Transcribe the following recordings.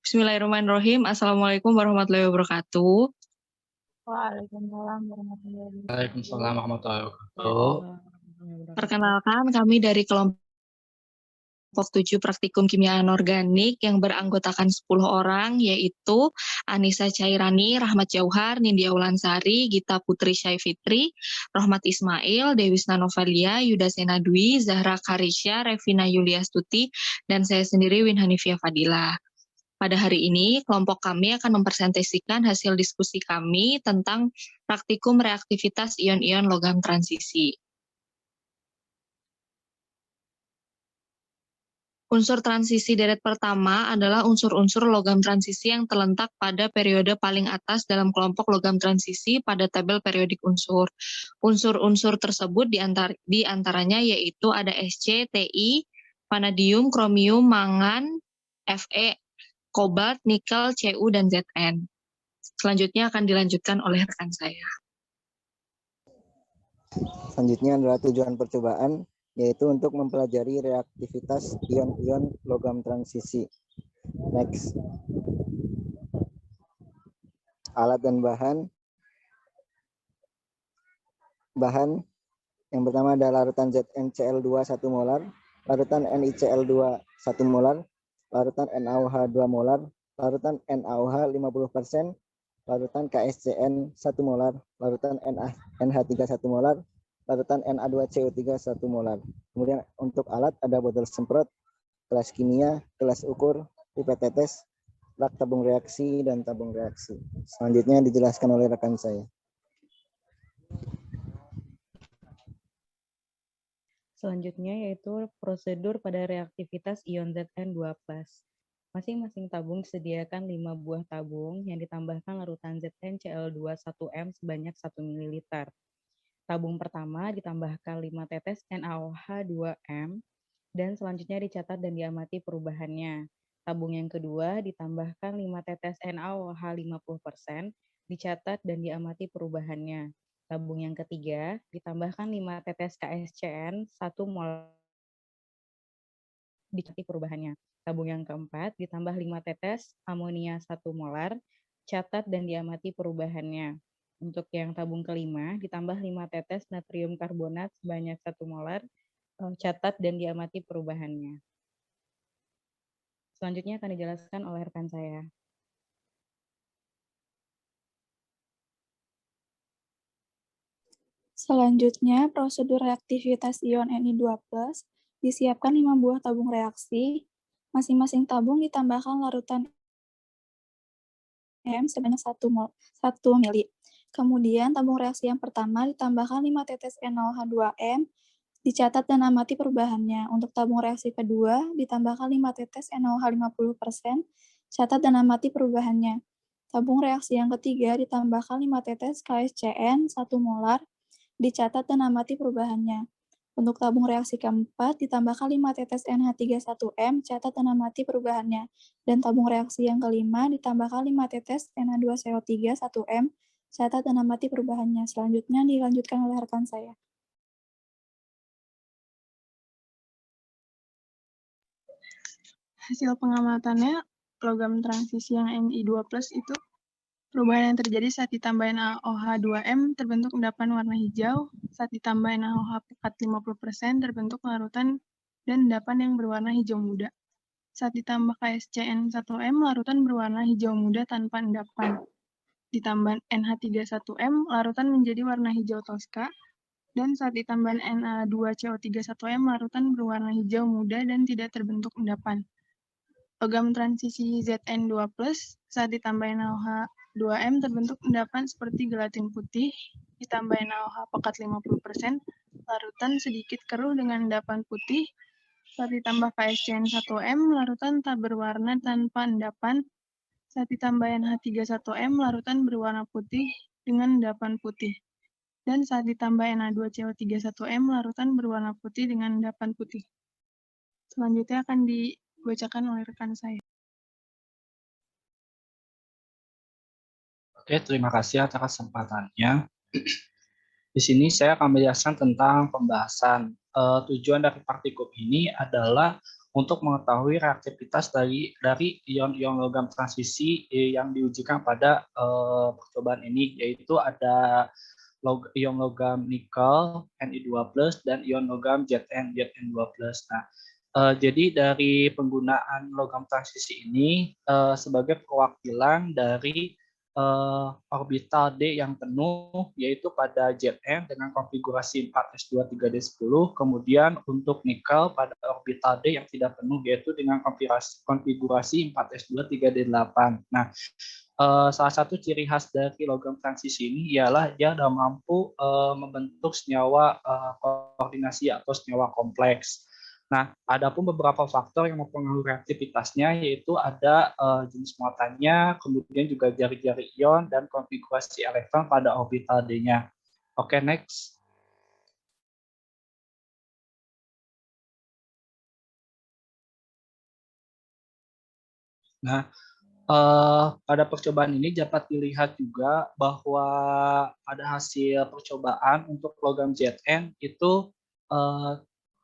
Bismillahirrahmanirrahim. Assalamualaikum warahmatullahi wabarakatuh. Waalaikumsalam warahmatullahi wabarakatuh. Waalaikumsalam warahmatullahi wabarakatuh. Perkenalkan, kami dari kelompok 7 Praktikum Kimia Anorganik yang beranggotakan 10 orang, yaitu Anissa Cairani, Rahmat Jauhar, Nindya Ulansari, Gita Putri Syai Fitri, Rohmat Ismail, Dewisna Novalia, Yuda Senadwi, Zahra Karisya, Revina Yuliastuti, dan saya sendiri Win Hanifia Fadila. Pada hari ini, kelompok kami akan mempresentasikan hasil diskusi kami tentang praktikum reaktivitas ion-ion logam transisi. Unsur transisi deret pertama adalah unsur-unsur logam transisi yang terletak pada periode paling atas dalam kelompok logam transisi pada tabel periodik unsur. Unsur-unsur tersebut di antaranya yaitu ada Sc, Ti, vanadium, kromium, mangan, Fe, kobalt, nikel, Cu, dan Zn. Selanjutnya akan dilanjutkan oleh rekan saya. Selanjutnya adalah tujuan percobaan, yaitu untuk mempelajari reaktivitas ion-ion logam transisi. Next. Alat dan bahan. Bahan yang pertama adalah larutan ZnCl2 1 molar, larutan NiCl2 1 molar, larutan NaOH 2 molar, larutan NaOH 50%, larutan KSCN 1 molar, larutan NH3 1 molar, larutan Na2CO3 1 molar. Kemudian untuk alat ada botol semprot, gelas kimia, gelas ukur, pipet tetes, rak tabung reaksi, dan tabung reaksi. Selanjutnya dijelaskan oleh rekan saya. Selanjutnya yaitu prosedur pada reaktivitas ion Zn2+. Masing-masing tabung disediakan 5 buah tabung yang ditambahkan larutan ZnCl2 1M sebanyak 1 ml. Tabung pertama ditambahkan 5 tetes NaOH 2M dan selanjutnya dicatat dan diamati perubahannya. Tabung yang kedua ditambahkan 5 tetes NaOH 50%, dicatat dan diamati perubahannya. Tabung yang ketiga ditambahkan 5 tetes KSCN 1 mol, dicatat perubahannya. Tabung yang keempat ditambah 5 tetes amonia 1 molar, catat dan diamati perubahannya. Untuk yang tabung kelima ditambah 5 tetes natrium karbonat sebanyak 1 molar, catat dan diamati perubahannya. Selanjutnya akan dijelaskan oleh rekan saya. Selanjutnya, prosedur reaktivitas ion Ni2+, disiapkan 5 buah tabung reaksi. Masing-masing tabung ditambahkan larutan M sebanyak 1 mili. Kemudian, tabung reaksi yang pertama ditambahkan 5 tetes NaOH 2M, dicatat dan amati perubahannya. Untuk tabung reaksi kedua, ditambahkan 5 tetes NaOH 50%, catat dan amati perubahannya. Tabung reaksi yang ketiga ditambahkan 5 tetes KSCN 1 molar, dicatat dan amati perubahannya. Untuk tabung reaksi keempat, ditambahkan 5 tetes NH3-1M, catat dan amati perubahannya. Dan tabung reaksi yang kelima, ditambahkan 5 tetes Na2CO3 1M, catat dan amati perubahannya. Selanjutnya dilanjutkan oleh rekan saya. Hasil pengamatannya, logam transisi yang Ni2+ itu perubahan yang terjadi saat ditambahin NaOH 2M terbentuk endapan warna hijau, saat ditambahin NaOH pekat 50% terbentuk larutan dan endapan yang berwarna hijau muda. Saat ditambah KSCN 1M, larutan berwarna hijau muda tanpa endapan. Ditambah NH3-1M, larutan menjadi warna hijau toska, dan saat ditambah Na2CO3 1M, larutan berwarna hijau muda dan tidak terbentuk endapan. Logam transisi Zn2+, saat ditambahin NaOH 2M terbentuk endapan seperti gelatin putih, ditambahin NaOH pekat 50%, larutan sedikit keruh dengan endapan putih, saat ditambah KSCN 1M, larutan tak berwarna tanpa endapan, saat ditambah NH3-1M, larutan berwarna putih dengan endapan putih, dan saat ditambah Na2CO3 1M, larutan berwarna putih dengan endapan putih. Selanjutnya akan dibacakan oleh rekan saya. Oke, terima kasih atas kesempatannya. Di sini saya akan menjelaskan tentang pembahasan tujuan dari praktikum ini adalah untuk mengetahui reaktivitas dari ion-ion logam transisi yang diujikan pada percobaan ini, yaitu ada ion logam nikel Ni2+, dan ion logam Zn2+. Nah, jadi dari penggunaan logam transisi ini sebagai perwakilan dari orbital D yang penuh, yaitu pada Zn dengan konfigurasi 4s2 3d10, kemudian untuk nikel pada orbital D yang tidak penuh, yaitu dengan konfigurasi 4s2 3d8. Nah, salah satu ciri khas dari logam transisi ini ialah dia sudah mampu membentuk senyawa koordinasi atau senyawa kompleks. Nah, ada pun beberapa faktor yang mempengaruhi reaktivitasnya, yaitu ada jenis muatannya, kemudian juga jari-jari ion, dan konfigurasi elektron pada orbital D-nya. Oke, next. Nah, pada percobaan ini dapat dilihat juga bahwa pada hasil percobaan untuk logam Zn itu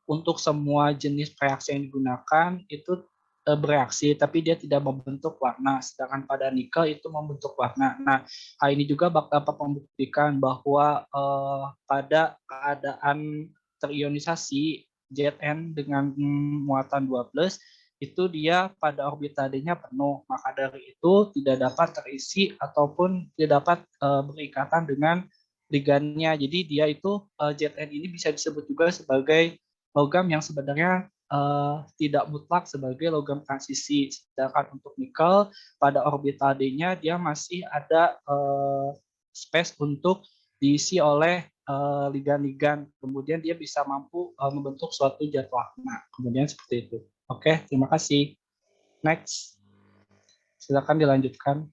untuk semua jenis reaksi yang digunakan itu bereaksi, tapi dia tidak membentuk warna, sedangkan pada nikel itu membentuk warna. Nah, hal ini juga dapat membuktikan bahwa pada keadaan terionisasi Zn dengan muatan 2+, itu dia pada orbital D-nya penuh, maka dari itu tidak dapat terisi ataupun tidak dapat berikatan dengan ligannya. Jadi dia itu Zn ini bisa disebut juga sebagai logam yang sebenarnya tidak mutlak sebagai logam transisi. Sedangkan untuk nikel pada orbital D-nya dia masih ada space untuk diisi oleh ligan-ligan. Kemudian dia bisa mampu membentuk suatu zat warna. Kemudian seperti itu. Oke, terima kasih. Next. Silakan dilanjutkan.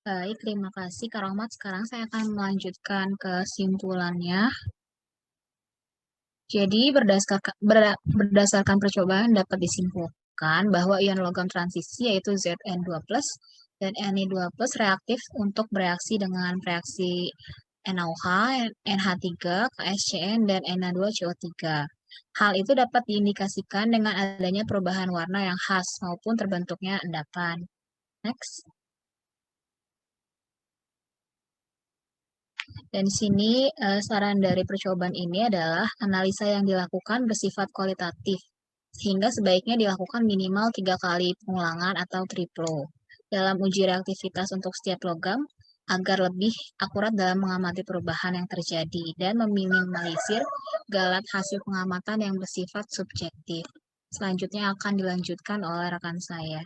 Baik, terima kasih Kak Rahmat. Sekarang saya akan melanjutkan kesimpulannya. Jadi berdasarkan percobaan dapat disimpulkan bahwa ion logam transisi yaitu Zn2+ dan Ni2+ reaktif untuk bereaksi dengan reaksi NaOH, NH3, KSCN, dan Na2CO3. Hal itu dapat diindikasikan dengan adanya perubahan warna yang khas maupun terbentuknya endapan. Next. Dan di sini saran dari percobaan ini adalah analisa yang dilakukan bersifat kualitatif, sehingga sebaiknya dilakukan minimal 3 kali pengulangan atau triplo dalam uji reaktivitas untuk setiap logam agar lebih akurat dalam mengamati perubahan yang terjadi dan meminimalisir galat hasil pengamatan yang bersifat subjektif. Selanjutnya akan dilanjutkan oleh rekan saya.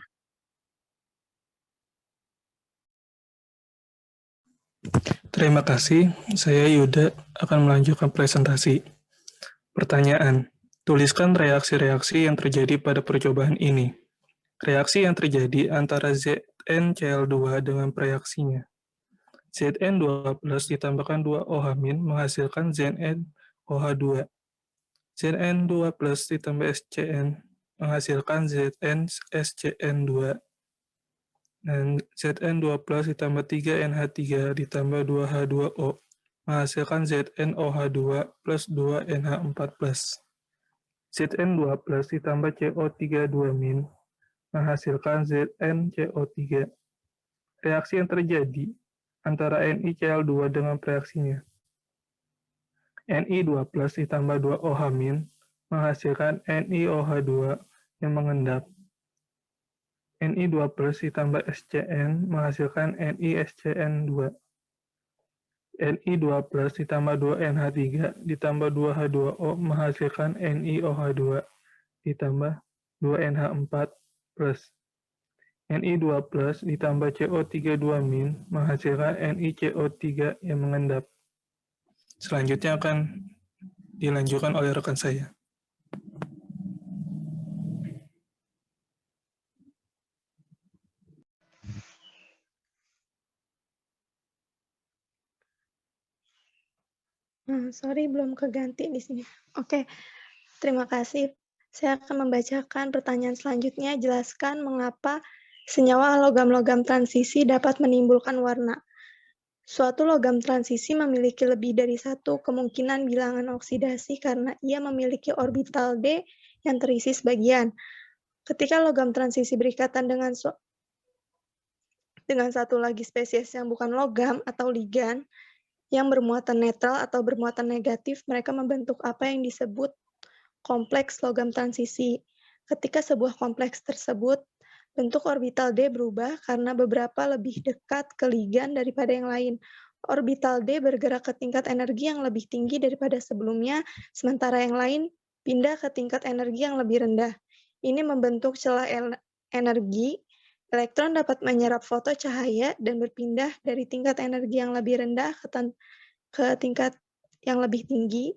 Terima kasih, saya Yuda akan melanjutkan presentasi. Pertanyaan, tuliskan reaksi-reaksi yang terjadi pada percobaan ini. Reaksi yang terjadi antara ZnCl2 dengan reaksinya. Zn2+ ditambahkan 2OH- menghasilkan ZnOH2. Zn2+ ditambah SCN menghasilkan ZnSCN2. Dan Zn2+ ditambah 3NH3 ditambah 2H2O menghasilkan ZnOH2 plus 2NH4+. Zn2+ ditambah CO32- menghasilkan ZnCO3. Reaksi yang terjadi antara NiCl2 dengan reaksinya. Ni2+ ditambah 2OH- menghasilkan NiOH2 yang mengendap. Ni2+ ditambah SCN menghasilkan NiSCN2. Ni2+ ditambah 2NH3 ditambah 2H2O menghasilkan NiOH2 ditambah 2NH4+. Ni2+ ditambah CO32- menghasilkan NiCO3 yang mengendap. Selanjutnya akan dilanjutkan oleh rekan saya. Sorry, belum keganti di sini. Oke, terima kasih. Saya akan membacakan pertanyaan selanjutnya. Jelaskan mengapa senyawa logam-logam transisi dapat menimbulkan warna. Suatu logam transisi memiliki lebih dari satu kemungkinan bilangan oksidasi karena ia memiliki orbital D yang terisi sebagian. Ketika logam transisi berikatan dengan satu lagi spesies yang bukan logam atau ligan yang bermuatan netral atau bermuatan negatif, mereka membentuk apa yang disebut kompleks logam transisi. Ketika sebuah kompleks tersebut, bentuk orbital D berubah karena beberapa lebih dekat ke ligan daripada yang lain. Orbital D bergerak ke tingkat energi yang lebih tinggi daripada sebelumnya, sementara yang lain pindah ke tingkat energi yang lebih rendah. Ini membentuk celah energi. Elektron dapat menyerap foto cahaya dan berpindah dari tingkat energi yang lebih rendah ke tingkat yang lebih tinggi.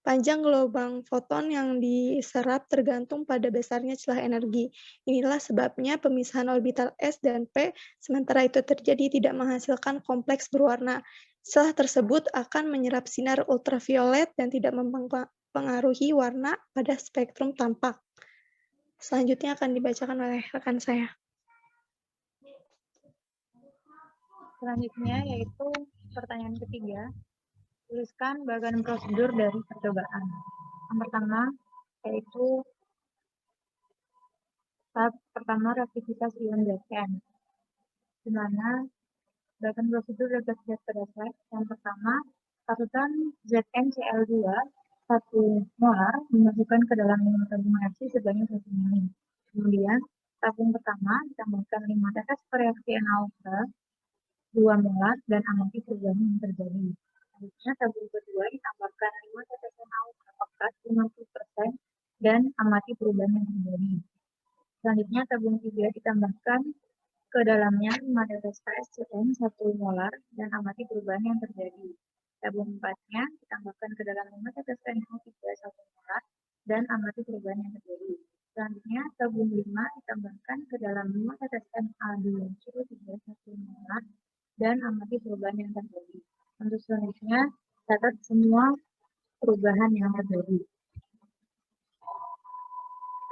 Panjang gelombang foton yang diserap tergantung pada besarnya celah energi. Inilah sebabnya pemisahan orbital S dan P sementara itu terjadi tidak menghasilkan kompleks berwarna. Celah tersebut akan menyerap sinar ultraviolet dan tidak mempengaruhi warna pada spektrum tampak. Selanjutnya akan dibacakan oleh rekan saya. Selanjutnya yaitu pertanyaan ketiga. Tuliskan bagian prosedur dari percobaan. Yang pertama yaitu tahap pertama reaktivitas ion Zn, di mana bagian prosedur dapat dilihat pada slide. Yang pertama, larutan ZnCl2 1 molar dimasukkan ke dalam 5 tabung reaksi sebanyak 1 mili. Kemudian, tabung pertama ditambahkan 5 tetes reaksi NaOH 2 molar dan amati perubahan yang terjadi. Selanjutnya, tabung kedua ditambahkan 5 tetes NaOH pekat 50% dan amati perubahan yang terjadi. Selanjutnya, tabung 3 ditambahkan ke dalamnya 5 tetes KSCN 1 molar dan amati perubahan yang terjadi. Tabung 4-nya ditambahkan ke dalam 5 tetes NaO3 1 molar dan amati perubahan yang terjadi. Selanjutnya, tabung 5 ditambahkan ke dalam 5 tetes Na2CO3 1 molar dan amati perubahan yang terjadi. Untuk selanjutnya, catat semua perubahan yang terjadi.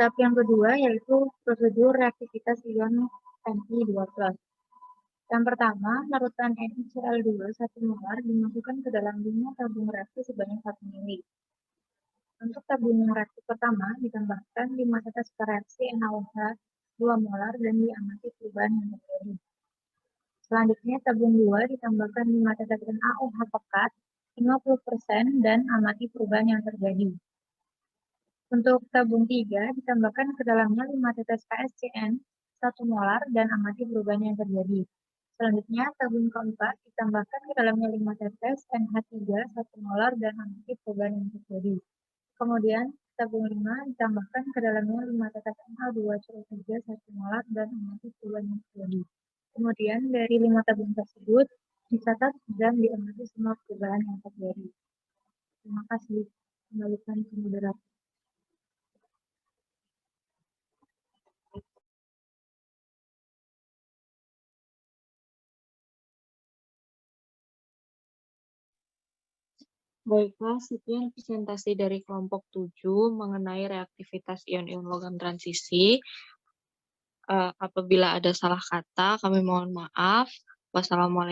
Tahap yang kedua yaitu prosedur reaktivitas ion Ni2+. Yang pertama, larutan NiCl2 1 molar dimasukkan ke dalam 5 tabung reaksi sebanyak 1 mili. Untuk tabung reaksi pertama, ditambahkan 5 tetes reaksi NaOH 2 molar dan diamati perubahan yang terjadi. Selanjutnya, tabung 2 ditambahkan 5 tetes NaOH pekat 50% dan amati perubahan yang terjadi. Untuk tabung 3, ditambahkan ke dalamnya 5 tetes KSCN 1 molar dan amati perubahan yang terjadi. Selanjutnya, tabung keempat ditambahkan ke dalamnya 5 tetes NH3 1 molar dan amati perubahan yang terjadi. Kemudian, tabung 5 ditambahkan ke dalamnya 5 tetes Na2CO3 1 molar dan amati perubahan yang terjadi. Kemudian, dari 5 tabung tersebut, dicatat dan diamati semua perubahan yang terjadi. Terima kasih. Kembalikan ke moderator. Baiklah, sekian presentasi dari kelompok 7 mengenai reaktivitas ion-ion logam transisi. Apabila ada salah kata, kami mohon maaf. Wassalamualaikum.